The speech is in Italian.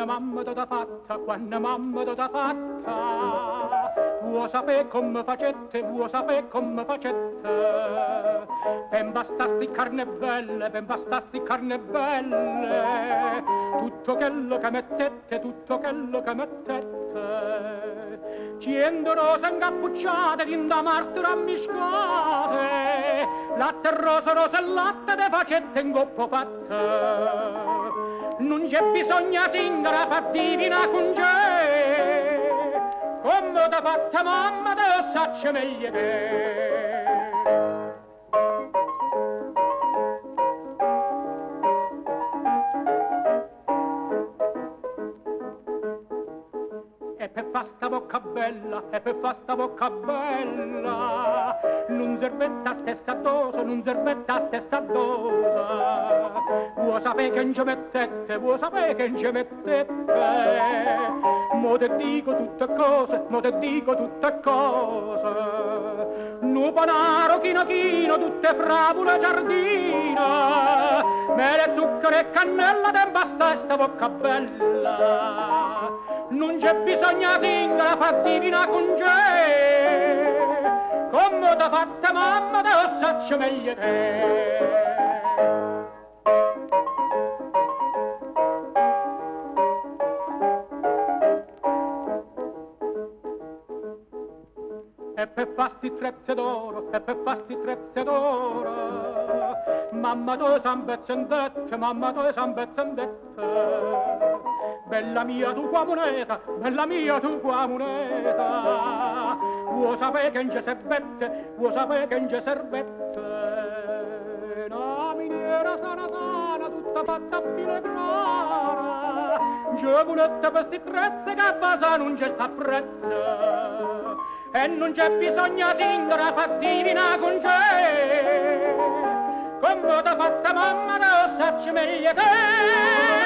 quando mamma t'ha fatta, quando mamma t'ha fatta, vuoi sapere come facette, vuoi sapere come facette, ben bastasti carne belle, ben bastasti carne belle, tutto quello che mettette, tutto quello che mettette, cento rose incappucciate, tinta martira ammiscate, latte rosa, rosa e latte de facette in coppo fatte. Non c'è bisogno singara per divina con te, come t'ha fatta mamma te lo saccio meglio te. E per fa sta bocca bella, e per fa sta bocca bella, non servetta stessa dose, non servetta stessa dose. Vuoi sapere che non ci mettete, vuoi sapere che non ci mettete, mo te dico tutte cose, mo te dico tutte cose. Nu panaro chino chino, tutte fravole giardina, mele, zucchero e cannella, te basta sta bocca bella. Non c'è bisogno singara fa divina con te, come t'ha fatta mamma te lo saccio meglio te. E per fasti trezze d'oro, e per fasti trezze d'oro, mamma tu san bezzendette, mamma tu san bezzendette. Bella mia tu qua moneta, bella mia tu qua moneta, vuoi sapere che non c'è servette, vuoi sapere che non c'è servette. Una miniera sana sana, tutta fatta a filigrana, giovanetta per sti trezze che a basa non c'è sta prezzo. E non c'è bisogno singara fa divina con te, come t'ha fatta mamma te lo saccio meglio te.